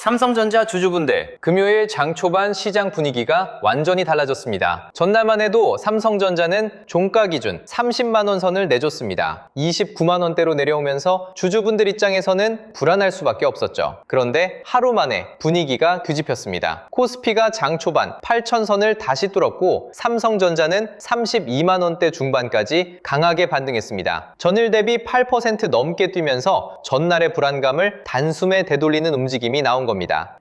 삼성전자 주주분들, 금요일 장 초반 시장 분위기가 완전히 달라졌습니다. 전날만 해도 삼성전자는 종가 기준 30만 원 선을 내줬습니다. 29만 원대로 내려오면서 주주분들 입장에서는 불안할 수밖에 없었죠. 그런데 하루 만에 분위기가 뒤집혔습니다. 코스피가 장 초반 8천 선을 다시 뚫었고 삼성전자는 32만 원대 중반까지 강하게 반등했습니다. 전일 대비 8% 넘게 뛰면서 전날의 불안감을 단숨에 되돌리는 움직임이 나온 겁니다.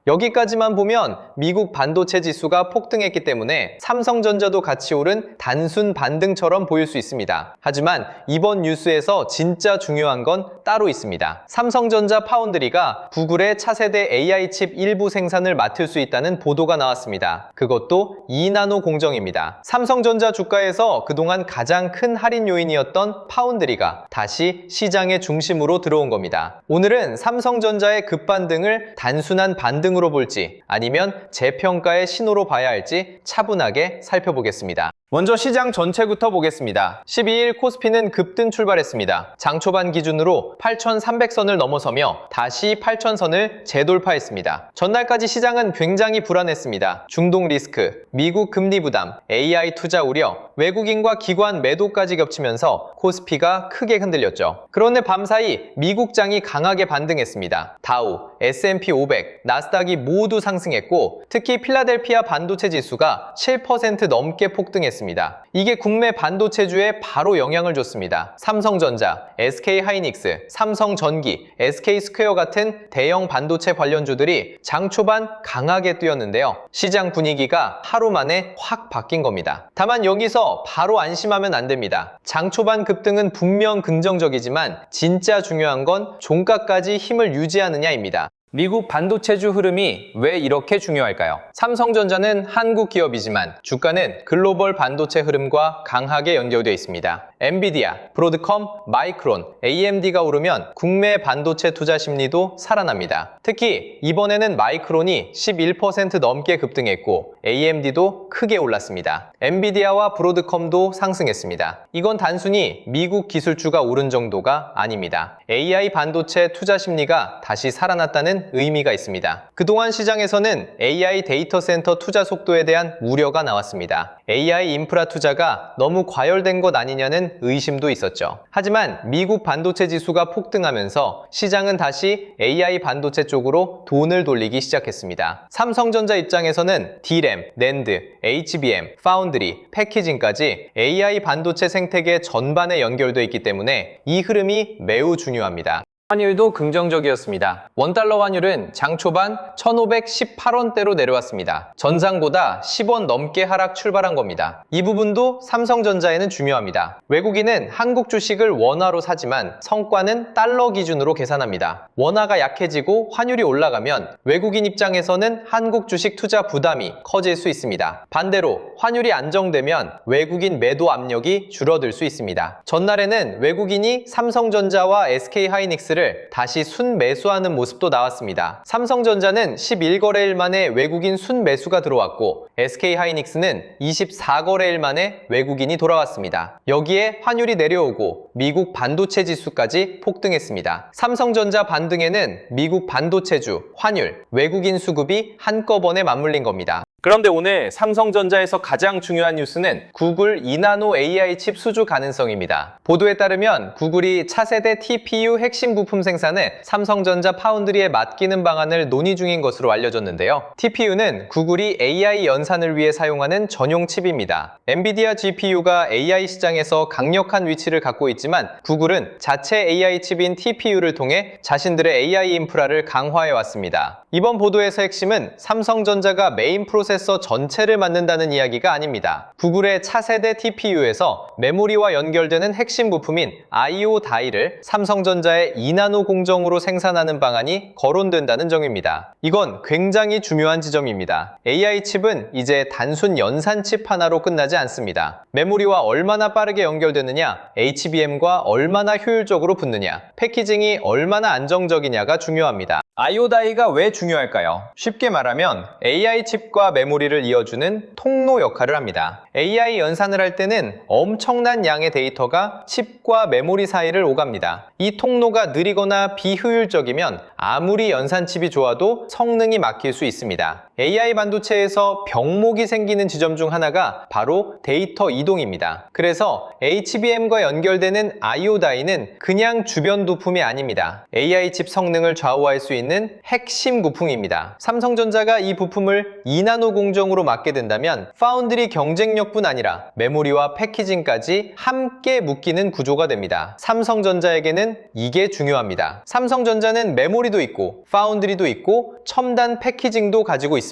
여기까지만 보면 미국 반도체 지수가 폭등했기 때문에 삼성전자도 같이 오른 단순 반등처럼 보일 수 있습니다. 하지만 이번 뉴스에서 진짜 중요한 건 따로 있습니다. 삼성전자 파운드리가 구글의 차세대 AI 칩 일부 생산을 맡을 수 있다는 보도가 나왔습니다. 그것도 2나노 공정입니다. 삼성전자 주가에서 그동안 가장 큰 할인 요인이었던 파운드리가 다시 시장의 중심으로 들어온 겁니다. 오늘은 삼성전자의 급반등을 단순한 반등으로 볼지 아니면 재평가의 신호로 봐야 할지 차분하게 살펴보겠습니다. 먼저 시장 전체부터 보겠습니다. 12일 코스피는 급등 출발했습니다. 장 초반 기준으로 8,300선을 넘어서며 다시 8,000선을 재돌파했습니다. 전날까지 시장은 굉장히 불안했습니다. 중동 리스크, 미국 금리 부담, AI 투자 우려, 외국인과 기관 매도까지 겹치면서 코스피가 크게 흔들렸죠. 그런데 밤사이 미국장이 강하게 반등했습니다. 다우, S&P 500, 나스닥이 모두 상승했고 특히 필라델피아 반도체 지수가 7% 넘게 폭등했습니다. 이게 국내 반도체주에 바로 영향을 줬습니다. 삼성전자, SK하이닉스, 삼성전기, SK스퀘어 같은 대형 반도체 관련주들이 장 초반 강하게 뛰었는데요. 시장 분위기가 하루 만에 확 바뀐 겁니다. 다만 여기서 바로 안심하면 안 됩니다. 장 초반 급등은 분명 긍정적이지만 진짜 중요한 건 종가까지 힘을 유지하느냐입니다. 미국 반도체주 흐름이 왜 이렇게 중요할까요? 삼성전자는 한국 기업이지만 주가는 글로벌 반도체 흐름과 강하게 연결되어 있습니다. 엔비디아, 브로드컴, 마이크론, AMD가 오르면 국내 반도체 투자 심리도 살아납니다. 특히 이번에는 마이크론이 11% 넘게 급등했고 AMD도 크게 올랐습니다. 엔비디아와 브로드컴도 상승했습니다. 이건 단순히 미국 기술주가 오른 정도가 아닙니다. AI 반도체 투자 심리가 다시 살아났다는 의미가 있습니다. 그동안 시장에서는 AI 데이터 센터 투자 속도에 대한 우려가 나왔습니다. AI 인프라 투자가 너무 과열된 것 아니냐는 의심도 있었죠. 하지만 미국 반도체 지수가 폭등하면서 시장은 다시 AI 반도체 쪽으로 돈을 돌리기 시작했습니다. 삼성전자 입장에서는 D램, 낸드, HBM, 파운드리, 패키징까지 AI 반도체 생태계 전반에 연결되어 있기 때문에 이 흐름이 매우 중요합니다. 환율도 긍정적이었습니다. 원달러 환율은 장 초반 1,518원대로 내려왔습니다. 전장보다 10원 넘게 하락 출발한 겁니다. 이 부분도 삼성전자에는 중요합니다. 외국인은 한국 주식을 원화로 사지만 성과는 달러 기준으로 계산합니다. 원화가 약해지고 환율이 올라가면 외국인 입장에서는 한국 주식 투자 부담이 커질 수 있습니다. 반대로 환율이 안정되면 외국인 매도 압력이 줄어들 수 있습니다. 전날에는 외국인이 삼성전자와 SK하이닉스 다시 순매수하는 모습도 나왔습니다. 삼성전자는 11거래일 만에 외국인 순매수가 들어왔고 SK하이닉스는 24거래일 만에 외국인이 돌아왔습니다. 여기에 환율이 내려오고 미국 반도체 지수까지 폭등했습니다. 삼성전자 반등에는 미국 반도체주, 환율, 외국인 수급이 한꺼번에 맞물린 겁니다. 그런데 오늘 삼성전자에서 가장 중요한 뉴스는 구글 2나노 AI 칩 수주 가능성입니다. 보도에 따르면 구글이 차세대 TPU 핵심 부품 생산을 삼성전자 파운드리에 맡기는 방안을 논의 중인 것으로 알려졌는데요. TPU는 구글이 AI 연산을 위해 사용하는 전용 칩입니다. 엔비디아 GPU가 AI 시장에서 강력한 위치를 갖고 있지만 구글은 자체 AI 칩인 TPU를 통해 자신들의 AI 인프라를 강화해 왔습니다. 이번 보도에서 핵심은 삼성전자가 메인 프로세서 전체를 만든다는 이야기가 아닙니다. 구글의 차세대 TPU에서 메모리와 연결되는 핵심 부품인 I/O 다이를 삼성전자의 2나노 공정으로 생산하는 방안이 거론된다는 점입니다. 이건 굉장히 중요한 지점입니다. AI 칩은 이제 단순 연산 칩 하나로 끝나지 않습니다. 메모리와 얼마나 빠르게 연결되느냐, HBM과 얼마나 효율적으로 붙느냐, 패키징이 얼마나 안정적이냐가 중요합니다. IO-다이가 왜 중요할까요? 쉽게 말하면 AI 칩과 메모리를 이어주는 통로 역할을 합니다. AI 연산을 할 때는 엄청난 양의 데이터가 칩과 메모리 사이를 오갑니다. 이 통로가 느리거나 비효율적이면 아무리 연산칩이 좋아도 성능이 막힐 수 있습니다. AI 반도체에서 병목이 생기는 지점 중 하나가 바로 데이터 이동입니다. 그래서 HBM과 연결되는 IO-다이는 그냥 주변 부품이 아닙니다. AI 칩 성능을 좌우할 수 있는 핵심 부품입니다. 삼성전자가 이 부품을 2나노 공정으로 맡게 된다면 파운드리 경쟁력뿐 아니라 메모리와 패키징까지 함께 묶이는 구조가 됩니다. 삼성전자에게는 이게 중요합니다. 삼성전자는 메모리도 있고 파운드리도 있고 첨단 패키징도 가지고 있습니다.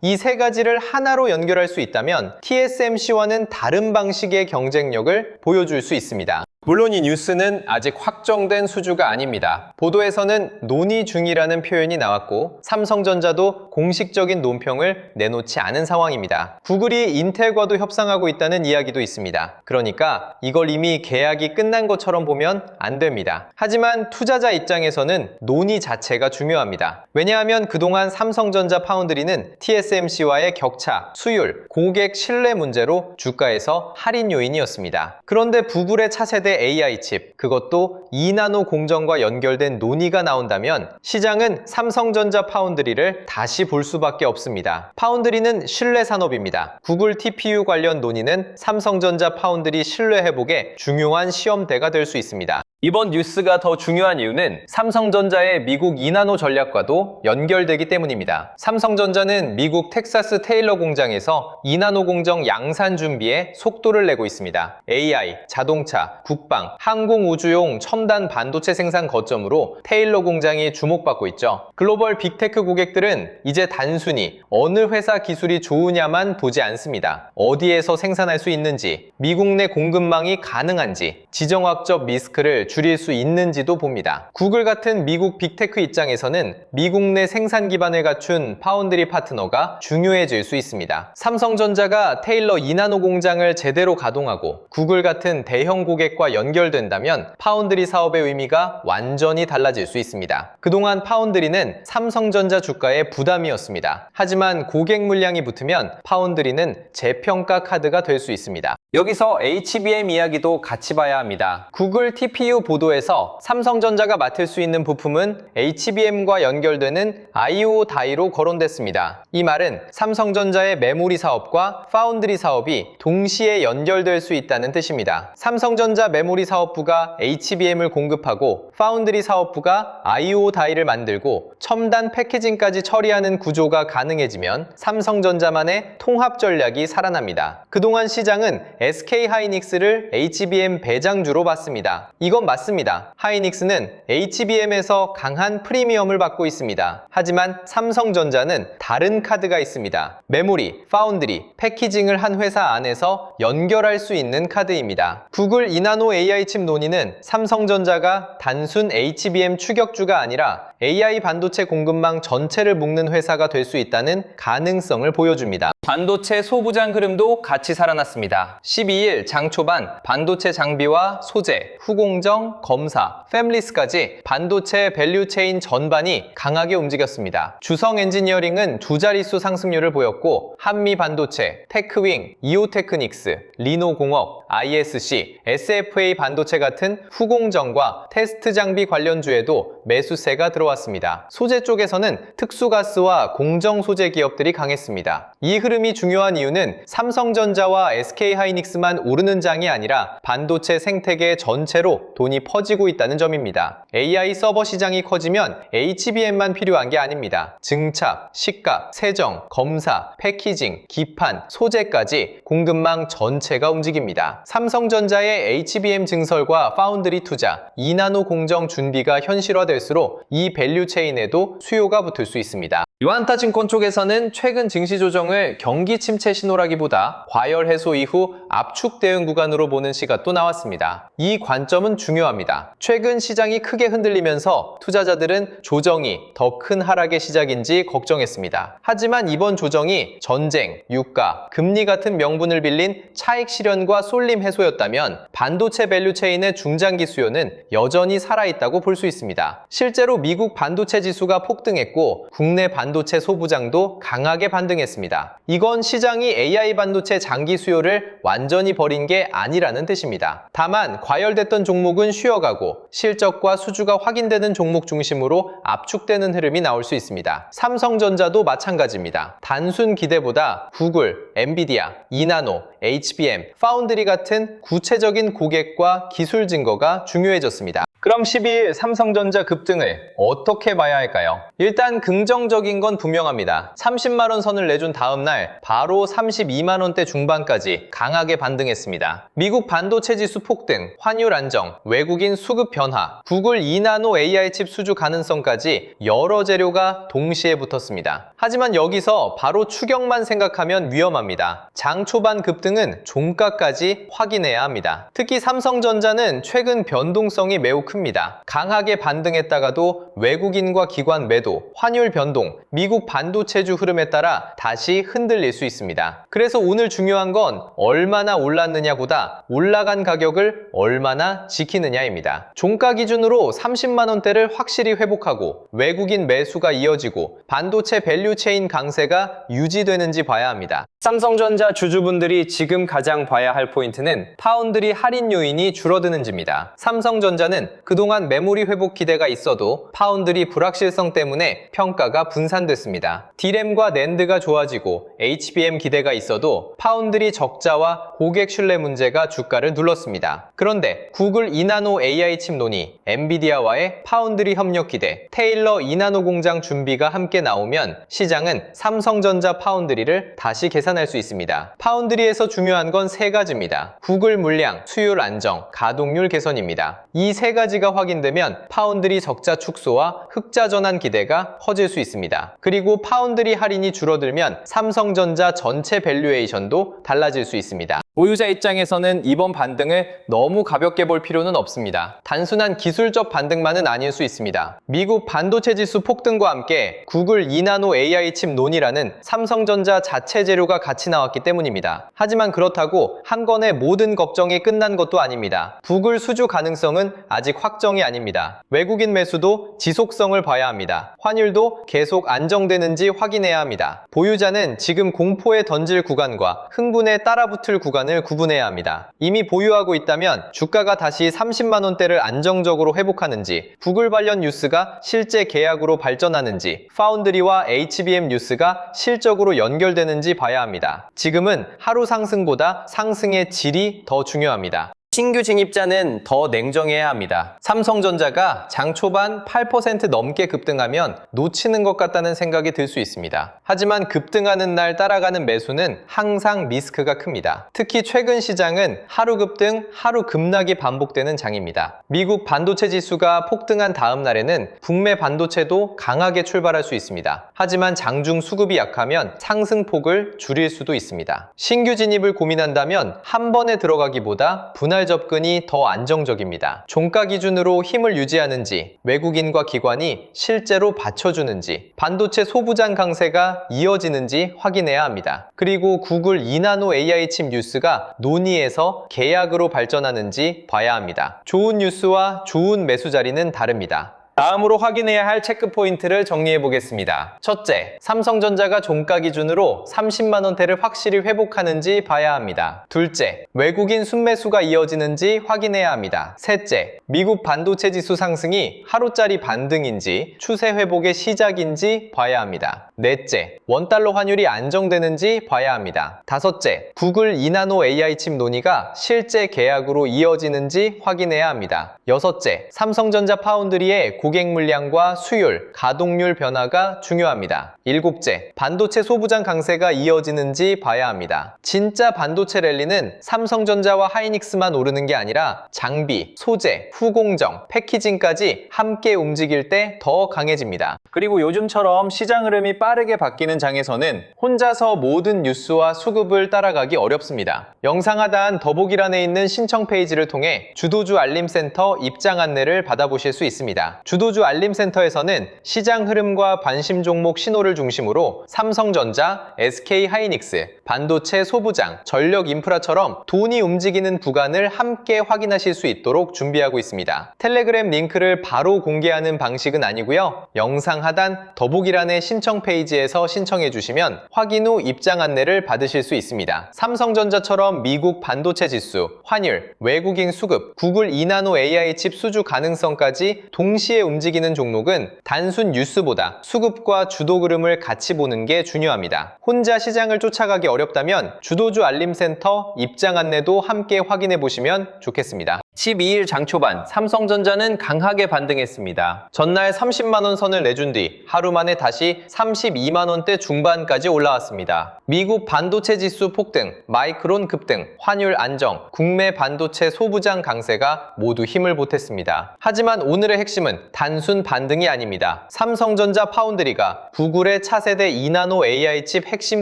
이 세 가지를 하나로 연결할 수 있다면 TSMC와는 다른 방식의 경쟁력을 보여줄 수 있습니다. 물론 이 뉴스는 아직 확정된 수주가 아닙니다. 보도에서는 논의 중이라는 표현이 나왔고 삼성전자도 공식적인 논평을 내놓지 않은 상황입니다. 구글이 인텔과도 협상하고 있다는 이야기도 있습니다. 그러니까 이걸 이미 계약이 끝난 것처럼 보면 안 됩니다. 하지만 투자자 입장에서는 논의 자체가 중요합니다. 왜냐하면 그동안 삼성전자 파운드리는 TSMC와의 격차, 수율, 고객 신뢰 문제로 주가에서 할인 요인이었습니다. 그런데 구글의 차세대 AI 칩, 그것도 2나노 공정과 연결된 논의가 나온다면 시장은 삼성전자 파운드리를 다시 볼 수밖에 없습니다. 파운드리는 신뢰 산업입니다. 구글 TPU 관련 논의는 삼성전자 파운드리 신뢰 회복의 중요한 시험대가 될 수 있습니다. 이번 뉴스가 더 중요한 이유는 삼성전자의 미국 2나노 전략과도 연결되기 때문입니다. 삼성전자는 미국 텍사스 테일러 공장에서 2나노 공정 양산 준비에 속도를 내고 있습니다. AI, 자동차, 국방, 항공우주용 첨단 반도체 생산 거점으로 테일러 공장이 주목받고 있죠. 글로벌 빅테크 고객들은 이제 단순히 어느 회사 기술이 좋으냐만 보지 않습니다. 어디에서 생산할 수 있는지, 미국 내 공급망이 가능한지, 지정학적 리스크를 줄일 수 있는지도 봅니다. 구글 같은 미국 빅테크 입장에서는 미국 내 생산 기반을 갖춘 파운드리 파트너가 중요해질 수 있습니다. 삼성전자가 테일러 2나노 공장을 제대로 가동하고 구글 같은 대형 고객과 연결된다면 파운드리 사업의 의미가 완전히 달라질 수 있습니다. 그동안 파운드리는 삼성전자 주가의 부담이었습니다. 하지만 고객 물량이 붙으면 파운드리는 재평가 카드가 될 수 있습니다. 여기서 HBM 이야기도 같이 봐야 합니다. 구글 TPU 보도에서 삼성전자가 맡을 수 있는 부품은 HBM과 연결되는 IO-다이로 거론됐습니다. 이 말은 삼성전자의 메모리 사업과 파운드리 사업이 동시에 연결될 수 있다는 뜻입니다. 삼성전자 메모리 사업부가 HBM을 공급하고 파운드리 사업부가 IO-다이를 만들고 첨단 패키징까지 처리하는 구조가 가능해지면 삼성전자만의 통합 전략이 살아납니다. 그동안 시장은 SK 하이닉스를 HBM 배장주로 봤습니다. 이건 맞습니다. 하이닉스는 HBM에서 강한 프리미엄을 받고 있습니다. 하지만 삼성전자는 다른 카드가 있습니다. 메모리, 파운드리, 패키징을 한 회사 안에서 연결할 수 있는 카드입니다. 구글 2나노 AI 칩 논의는 삼성전자가 단순 HBM 추격주가 아니라 AI 반도체 공급망 전체를 묶는 회사가 될 수 있다는 가능성을 보여줍니다. 반도체 소부장 흐름도 같이 살아났습니다. 12일 장 초반 반도체 장비와 소재, 후공정, 검사, 팹리스까지 반도체 밸류체인 전반이 강하게 움직였습니다. 주성 엔지니어링은 두 자릿수 상승률을 보였고 한미 반도체, 테크윙, 이오테크닉스, 리노공업, ISC, SFA 반도체 같은 후공정과 테스트 장비 관련주에도 매수세가 들어왔습니다. 소재 쪽에서는 특수가스와 공정 소재 기업들이 강했습니다. 이 흐름이 중요한 이유는 삼성전자와 SK하이닉스만 오르는 장이 아니라 반도체 생태계 전체로 돈이 퍼지고 있다는 점입니다. AI 서버 시장이 커지면 HBM만 필요한 게 아닙니다. 증착, 식각, 세정, 검사, 패키징, 기판, 소재까지 공급망 전체가 움직입니다. 삼성전자의 HBM 증설과 파운드리 투자, 2나노 공정 준비가 현실화될수록 이 밸류체인에도 수요가 붙을 수 있습니다. 유안타증권 쪽에서는 최근 증시 조정을 경기 침체 신호라기보다 과열 해소 이후 압축 대응 구간으로 보는 시각도 나왔습니다. 이 관점은 중요합니다. 중요합니다. 최근 시장이 크게 흔들리면서 투자자들은 조정이 더 큰 하락의 시작인지 걱정했습니다. 하지만 이번 조정이 전쟁, 유가, 금리 같은 명분을 빌린 차익 실현과 쏠림 해소였다면 반도체 밸류체인의 중장기 수요는 여전히 살아있다고 볼 수 있습니다. 실제로 미국 반도체 지수가 폭등했고 국내 반도체 소부장도 강하게 반등했습니다. 이건 시장이 AI 반도체 장기 수요를 완전히 버린 게 아니라는 뜻입니다. 다만 과열됐던 종목은 쉬어가고 실적과 수주가 확인되는 종목 중심으로 압축되는 흐름이 나올 수 있습니다. 삼성전자도 마찬가지입니다. 단순 기대보다 구글, 엔비디아, 이나노, HBM, 파운드리 같은 구체적인 고객과 기술 증거가 중요해졌습니다. 그럼 12일 삼성전자 급등을 어떻게 봐야 할까요? 일단 긍정적인 건 분명합니다. 30만원 선을 내준 다음날 바로 32만원대 중반까지 강하게 반등했습니다. 미국 반도체 지수 폭등, 환율 안정, 외국인 수급 변화, 구글 이나노 AI 칩 수주 가능성까지 여러 재료가 동시에 붙었습니다. 하지만 여기서 바로 추격만 생각하면 위험합니다. 장 초반 급등은 종가까지 확인해야 합니다. 특히 삼성전자는 최근 변동성이 매우 큽니다. 강하게 반등했다가도 외국인과 기관 매도, 환율 변동, 미국 반도체주 흐름에 따라 다시 흔들릴 수 있습니다. 그래서 오늘 중요한 건 얼마나 올랐느냐보다 올라간 가격을 얼마나 지키느냐입니다. 종가 기준으로 30만원대를 확실히 회복하고 외국인 매수가 이어지고 반도체 밸류체인 강세가 유지되는지 봐야 합니다. 삼성전자 주주분들이 지금 가장 봐야 할 포인트는 파운드리 할인 요인이 줄어드는지입니다. 삼성전자는 그동안 메모리 회복 기대가 있어도 파운드리 불확실성 때문에 평가가 분산됐습니다. D램과 낸드가 좋아지고 HBM 기대가 있어도 파운드리 적자와 고객 신뢰 문제가 주가를 눌렀습니다. 그런데 구글 이나노 AI 칩 논의, 엔비디아와의 파운드리 협력 기대, 테일러 이나노 공장 준비가 함께 나오면 시장은 삼성전자 파운드리를 다시 계산할 수 있습니다. 파운드리에서 중요한 건 세 가지입니다. 구글 물량, 수율 안정, 가동률 개선입니다. 이 세 가지가 확인되면 파운드리 적자 축소와 흑자 전환 기대가 커질 수 있습니다. 그리고 파운드리 할인이 줄어들면 삼성전자 전체 밸류에이션도 달라질 수 있습니다. 보유자 입장에서는 이번 반등을 너무 가볍게 볼 필요는 없습니다. 단순한 기술적 반등만은 아닐 수 있습니다. 미국 반도체 지수 폭등과 함께 구글 이나노 AI 칩 논의라는 삼성전자 자체 재료가 같이 나왔기 때문입니다. 하지만 그렇다고 한 번에 모든 걱정이 끝난 것도 아닙니다. 구글 수주 가능성은 아직 확정이 아닙니다. 외국인 매수도 지속성을 봐야 합니다. 환율도 계속 안정되는지 확인해야 합니다. 보유자는 지금 공포에 던질 구간과 흥분에 따라붙을 구간을 구분해야 합니다. 이미 보유하고 있다면 주가가 다시 30만원대를 안정적으로 회복하는지, 구글 관련 뉴스가 실제 계약으로 발전하는지, 파운드리와 HBM 뉴스가 실적으로 연결되는지 봐야 합니다. 지금은 하루 상승보다 상승의 질이 더 중요합니다. 신규 진입자는 더 냉정해야 합니다. 삼성전자가 장 초반 8% 넘게 급등하면 놓치는 것 같다는 생각이 들 수 있습니다. 하지만 급등하는 날 따라가는 매수는 항상 리스크가 큽니다. 특히 최근 시장은 하루 급등, 하루 급락이 반복되는 장입니다. 미국 반도체 지수가 폭등한 다음 날에는 북미 반도체도 강하게 출발할 수 있습니다. 하지만 장중 수급이 약하면 상승폭을 줄일 수도 있습니다. 신규 진입을 고민한다면 한 번에 들어가기보다 분할 접근이 더 안정적입니다. 종가 기준으로 힘을 유지하는지, 외국인과 기관이 실제로 받쳐주는지, 반도체 소부장 강세가 이어지는지 확인해야 합니다. 그리고 구글 이나노 AI 칩 뉴스가 논의에서 계약으로 발전하는지 봐야 합니다. 좋은 뉴스와 좋은 매수 자리는 다릅니다. 다음으로 확인해야 할 체크포인트를 정리해 보겠습니다. 첫째, 삼성전자가 종가 기준으로 30만원대를 확실히 회복하는지 봐야 합니다. 둘째, 외국인 순매수가 이어지는지 확인해야 합니다. 셋째, 미국 반도체 지수 상승이 하루짜리 반등인지 추세 회복의 시작인지 봐야 합니다. 넷째, 원달러 환율이 안정되는지 봐야 합니다. 다섯째, 구글 이나노 AI 칩 논의가 실제 계약으로 이어지는지 확인해야 합니다. 여섯째, 삼성전자 파운드리의 고객 물량과 수율, 가동률 변화가 중요합니다. 일곱째, 반도체 소부장 강세가 이어지는지 봐야 합니다. 진짜 반도체 랠리는 삼성전자와 하이닉스만 오르는 게 아니라 장비, 소재, 후공정, 패키징까지 함께 움직일 때 더 강해집니다. 그리고 요즘처럼 시장 흐름이 빠르게 바뀌는 장에서는 혼자서 모든 뉴스와 수급을 따라가기 어렵습니다. 영상 하단 더보기란에 있는 신청 페이지를 통해 주도주 알림센터 입장 안내를 받아보실 수 있습니다. 주도주 알림센터에서는 시장 흐름과 관심 종목 신호를 중심으로 삼성전자, SK하이닉스, 반도체 소부장, 전력 인프라처럼 돈이 움직이는 구간을 함께 확인하실 수 있도록 준비하고 있습니다. 텔레그램 링크를 바로 공개하는 방식은 아니고요. 영상 하단 더보기란의 신청 페이지에서 신청해 주시면 확인 후 입장 안내를 받으실 수 있습니다. 삼성전자처럼 미국 반도체 지수, 환율, 외국인 수급, 구글 2나노 AI 칩 수주 가능성까지 동시에 움직이는 종목은 단순 뉴스보다 수급과 주도 흐름을 같이 보는 게 중요합니다. 혼자 시장을 쫓아가기 어렵다면 주도주 알림센터 입장 안내도 함께 확인해 보시면 좋겠습니다. 12일 장 초반 삼성전자는 강하게 반등했습니다. 전날 30만원 선을 내준 뒤 하루 만에 다시 32만원대 중반까지 올라왔습니다. 미국 반도체 지수 폭등, 마이크론 급등, 환율 안정, 국내 반도체 소부장 강세가 모두 힘을 보탰습니다. 하지만 오늘의 핵심은 단순 반등이 아닙니다. 삼성전자 파운드리가 구글의 차세대 2나노 AI 칩 핵심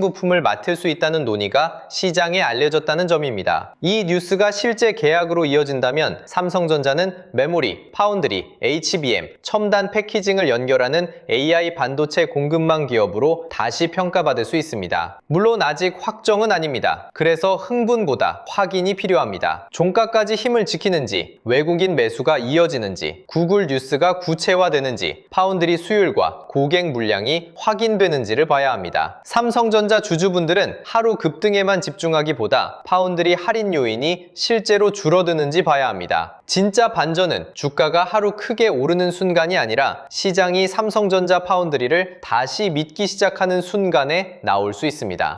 부품을 맡을 수 있다는 논의가 시장에 알려졌다는 점입니다. 이 뉴스가 실제 계약으로 이어진다면 삼성전자는 메모리, 파운드리, HBM, 첨단 패키징을 연결하는 AI 반도체 공급망 기업으로 다시 평가받을 수 있습니다. 물론 아직 확정은 아닙니다. 그래서 흥분보다 확인이 필요합니다. 종가까지 힘을 지키는지, 외국인 매수가 이어지는지, 구글 뉴스가 구체화되는지, 파운드리 수율과 고객 물량이 확인되는지를 봐야 합니다. 삼성전자 주주분들은 하루 급등에만 집중하기보다 파운드리 할인 요인이 실제로 줄어드는지 봐야 합니다. 진짜 반전은 주가가 하루 크게 오르는 순간이 아니라 시장이 삼성전자 파운드리를 다시 믿기 시작하는 순간에 나올 수 있습니다.